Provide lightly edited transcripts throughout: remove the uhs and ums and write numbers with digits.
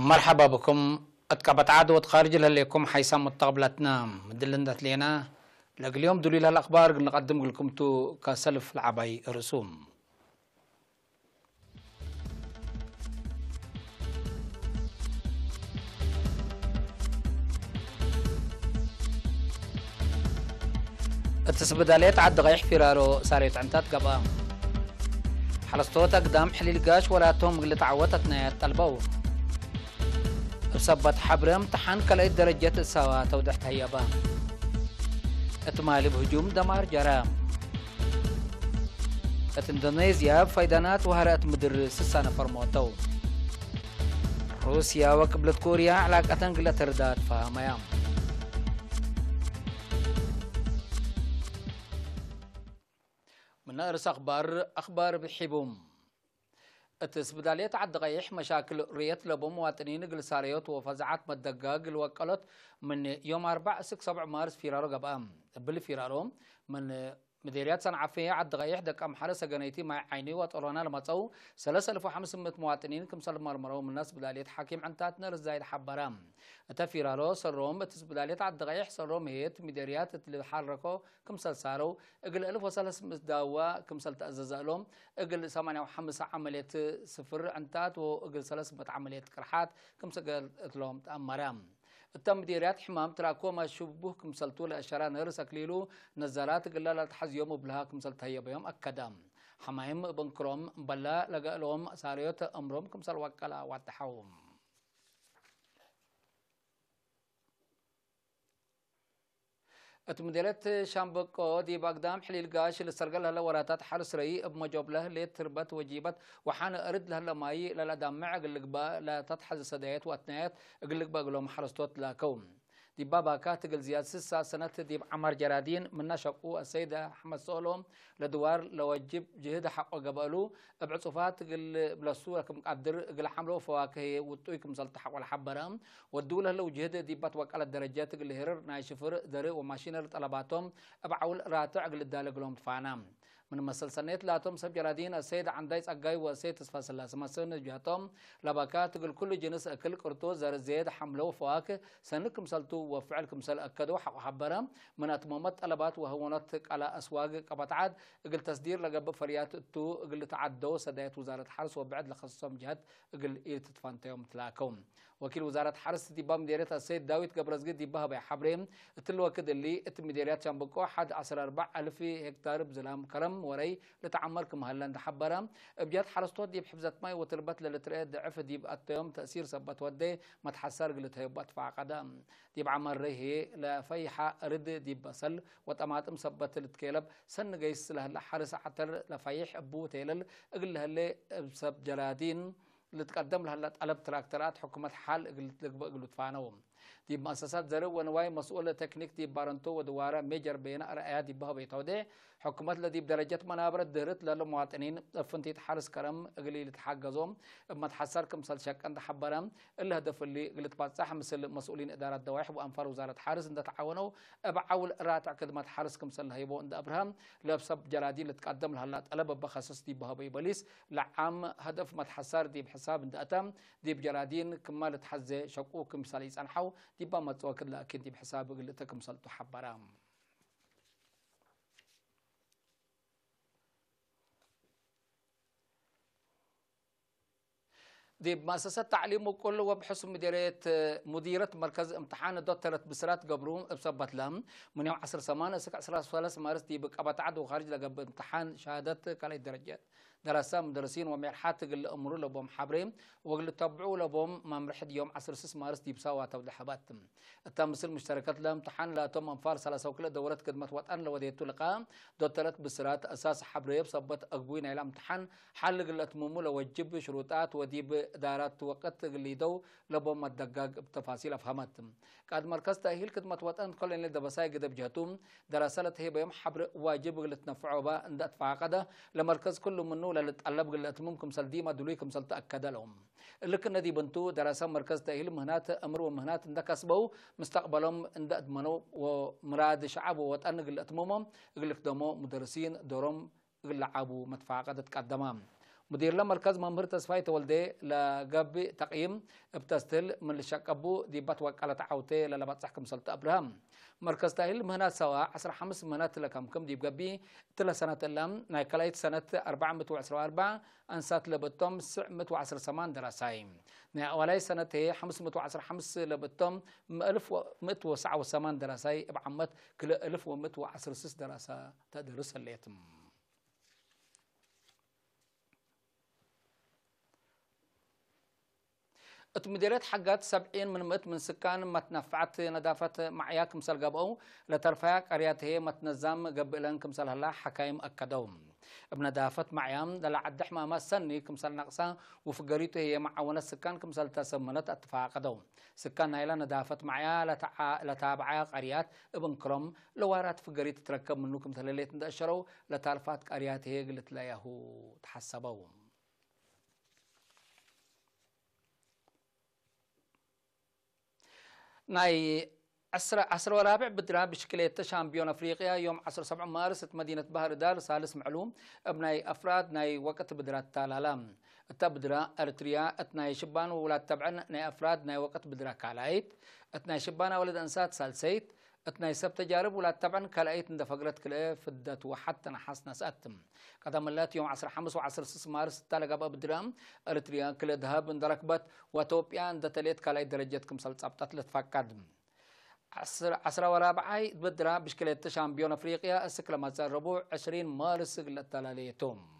مرحبا بكم. اتقبت عدوة خارج لكم حيسام متقبلتنا مدلندت لينا لق اليوم دليل الأخبار نقدم لكم تو كسلف العباي رسوم. التسبداليت عد غيح فيرارو ساريت عنتات قبا حلستوت أقدام حليل قاش ولا توم اللي تعوتتنا طلبو بسبت حبر امتحان كلا درجة السوا توضحت هيابا اتمالي بهجوم دمار جرام اندونيسيا فايدانات وهرات مدرس السنة فرموتو روسيا وقبلت كوريا علاقة قلة ترداد فهميام. من نقرس أخبار بحبوم التسبدالية عد غيح مشاكل ريت لبو مواطنين قلساريوت وفزعات مدقاق الوكالات من يوم 4-7 مارس فيرارو قبام بالفيرارو من مديريات صنعافية عد غيح دك أم حرس جنيتي مع عيني وطرونا لما تصو 3500 مواطنين كم سلم مرمرو من الناس بدالية حكيم عن تاتنا رزايد حبرام أتا فيرارو سروم التسبدالية عد غيح سروم هيت مديريات اللي حركوا كم سل سارو اقل 1300 داوا كم سل تأزز لهم اقل 85 عملية صفر عنتات واقل 300 عملية كرحات كم سقل لهم تأمرام التم مديريات حمام تراكوما شبوه كمسلتو لأشارة نرس أكليلو نزالات قلالة تحز يوم بلها كمسلت هيا بيوم أكدام حمايم بنكروم بلا لقى لهم ساريوت أمرهم كمسل وكلا واتحوم. اتمديرت شامبكو دي باقدام حليل قاش اللي سرقل هلا وراتات حرس رأي بمجوب له اللي تربت وجيبت وحان أرد له ماي لا دمع قلق با لا تتحز صدايات واتنايات قلق با قلهم حرستوت لا كوم دي بابا كاتقل زياد 6 سنة دي عمر جرادين من نشقو السيدة أحمد سولوم لدوار لوجب جهد حقه قبلو بعصفات قل بلسورة كم قدر قل حملو فواكه وطويكم سلطحق والحبرام ودوله لو جهد دي باتوك على الدرجات قل هرر نايشفر دري وماشينر طلباتهم أبعول راتع قل الدالة قلهم تفانام من مسلسلات لاتهم سب جرادين السيد عندايس أجاي والسيد تصفى سلاس مسلسل جهتهم لباكات تقول كل جنس أكل قرطو زر زيد حملو فواكه سنكم سلتو وفعلكم سل أكدوا حق حبرم من أتمامات طلبات وهونتك على أسواق قبطعاد قل تصدير لقب فريات تو قل تعدوا سدايات وزارة حرس وبعد لخصصهم جهات قل إيه تتفانتهم تلاكم وكيل وزارة حرس ديبا مديريات السيد داوود قبرزقي ديبا بحبريم تلو كد اللي مديريات شامبكو 14,000 هكتار بزلام كرم وري لتعمركم هلند حبرم بجات حرستوت ديب حفظت ماي وتربت للتريد ضعف ديب التيوم تأثير سبت ودي ما تحسر قلت هيبات فعقدام ديب عمر ريه لفيحة رد ديب بسل وطماطم سبت لتكيلب سن جيس له حرس عتر لفيح أبو تيلل أقل هاللي بسب جلادين اللي تقدم لها طلب تراكترات حكومة حال قلت فانوم دي مؤسسات زرو ونواي مسؤولة تكنيك دي بارنتو ودوارة ميجر بين رأيات دي بها بيتودي حكومة لدي بدرجة منابرة دهرت للمواطنين فنتي تحرس كرم قليل تحجزهم ما تحسركم سل شك عند حبرم الهدف اللي قلت بصح مثل مسؤولين إدارة دوائح وأنفار وزارة حرس عند تعاونوا بعول راتع خدمات حرسكم سل هيبو عند أبراهام لبسب جرادين اللي تقدم لها طلب بخصص دي بها بيبليس لعام هدف ما تحسر دي بحساب عند أتم دي بجرادين كمال تحزة شقوكم سليس أنحو دي بما توكل لأكيد دي بحساب قلتكم سلتو حبرام. دي مؤسسة تعليم وكل وبحسب مديرة مركز امتحان دكتورة بسرات قبروم بسبت لهم من يوم 10/8 مارس دي بقبت عدو خارج لقب امتحان شهادة كل الدرجات دراسة مدرسين ومرحات قل أمور لبوم حبرين وقل تبعوا لبوم ممرحد يوم 10 مارس دي بسوا توضيحات التمثيل مشتركات لامتحان لا تم انفار 3 وكل دورة خدمة وطن لوديتو لقاء دكتورة بسرات أساس حبريب سبت أقوين إلى امتحان حل قل أتممو لوجب شروطات وديب دارات وقت اللي دو لبوم الدقاق بتفاصيل أفهمت قد مركز تأهيل خدمة وطن كل اللي دبساي قد بجهتهم دراسات هي بيوم حبر واجب قل تنفعوا با عند اتفاقده لمركز كل منه للطلب قل أتممكم سلديما دوليكم سلتأكد لهم اللي كنا دي بنتو دراسة مركز تأهيل مهنات أمر ومهنات عند كسبوا مستقبلهم عند أدمنوا ومراد شعب وطن قل أتممهم قل خدموا مدرسين دورهم قل لعبوا متفاقدة تقدمام مدير مركز ممر تصفاي تولدي لقب تقييم بتستل من الشقبو دي بتوك على تعوتي للبات صحكم سلطة أبراهام مركز تاهيل مهنات سوا 15 مهنات لكم كم دي بقبي تلا سنة اللام نايكلايت سنة 414 أنسات لبتم 910 سمان دراساي أولي سنة هي 515 لبتم 1109 دراساي بعمت كل 1116 دراسة تدرس الليتم مديرية حقات 70 من سكان ما تنفعت نظافة معياك مسال قبو لترفع قريات هي ما تنظم قبلن كمسال هلا حكايم أكدوم بنظافة معيام دل عد حمامة سني كمسال نقصا وفي قريته هي معاونة السكان كمسال تسمنت اتفاق قدوم سكان هايلا نظافة معيا لتابعا قريات ابن كرم لوارات في قريت تركب منو كمسال اللي تندشروا لتعرفات قريات هي قلت لا يهو تحسبوا ناي عصر ورابع بدرا بشكلية شامبيون افريقيا يوم 7 مارس مدينة بحر دار سالس معلوم ابناي افراد ناي وقت بدرا التالالام تبدرا ارتريا اتناي شبان وولاد تبعا ناي افراد ناي وقت بدرا كالايت اتناي شبان ولد انسات سالسيت اتناي سب تجارب ولا طبعا كلايت اندفقرت كلا فدت وحتى نحسنا ساتم قدم اللات يوم 5 وعصر 6 مارس تلقى بدرام ارتريا كلا ذهب اندركبت وتوبيا اندتليت كلايت درجتكم سلطبطت لتفقد عصر ورابعاي بدرا بشكل شامبيون افريقيا السكله ما ربوع 20 مارس للتلاليتوم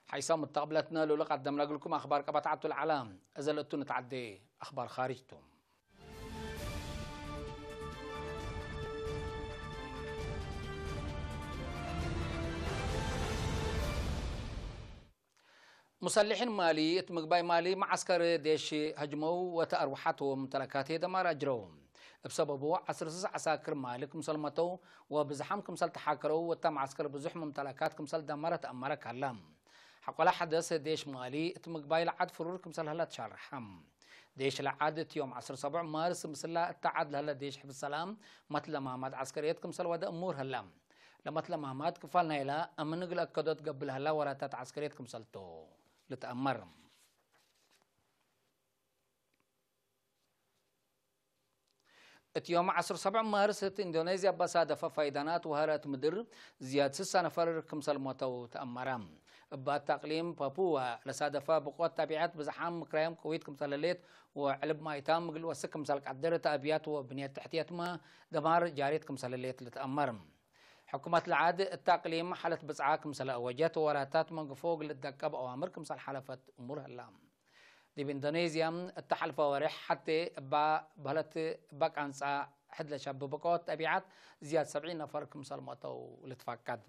حيسام متقبلتنا لو قدمنا لكم اخبار قطعت العلام ازلتو نتعدي اخبار خارجتم مسلحين مالي مقباي مالي معسكر ديش هجموا وتأروحاتهم وممتلكاته دمار أجرهم بسببه عساكر مالك مسلمتو وبزحمكم سل تحاكروا وتم عسكر بزح ممتلكاتكم سل دمرت أمرك علام حقلا حدث ديش مالي مقباي لعاد فروركم سل هلا تشرحم ديش لعادت يوم 7 مارس مسلا التعاد هلا ديش حب السلام مثل مهمات عسكريتكم سل ودا أمور هلام لمثل مهمات كفالنا إلى أمن نقل أكدت قبل هلا وراتات عسكريتكم سلتو لتأمر يوم 7 مارس اندونيسيا بصادفة فايدانات وهارات مدر زياد 6 نفر كمسل موتو تأمرام بعد تقليم بابوا لصادفة بقوات تابعات بزحام مكرايم كويت كمسل الليت وعلب ما يتام مقل وسك كمسل قدر تأبيات وبنيات تحتيات ما دمار جاريت كمسل الليت لتأمرم حكومة العاد التقليم حالة بزعاك كمسل أوجات وراتات من فوق للدكاب أوامر كمسل حلفت أمور هلام دي باندونيسيا التحالف ورح حتى بهلت باك انسا حد لشاب بقوت تبعات زياد 70 نفر كمسل موتو لتفقد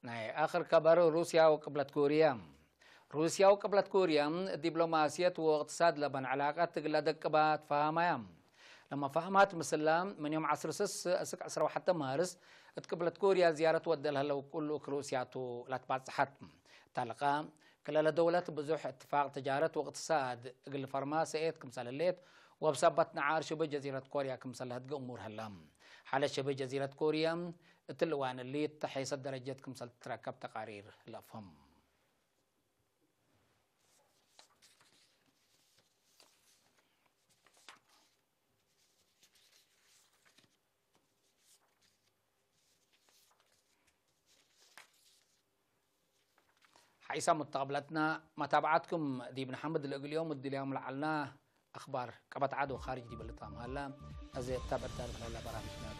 ناي اخر خبر روسيا وقبلت كوريا روسيا وقبلت كوريا الدبلوماسية واقتصاد لبن علاقات تقلدك بات فهمايام لما فهمت مسلام من يوم 10 حتى مارس اتقبلت كوريا زيارة ودلها لو كل روسياتو لا تبعت صحت تلقى كلا دولة بزوح اتفاق تجارة واقتصاد قل فرماسة كمثال الليت وبسبت نعار شبه جزيرة كوريا كمثال هدق أمور هلام حالة شبه جزيرة كوريا التلوان اللي تحيص درجة كمثال تركب تقارير لأفهم حيث متقبلتنا متابعتكم دي بن حمد اليوم اليوم لعلنا اخبار قبط عدو خارج دي بلطام هلا ازي تابعت هلا برامجنا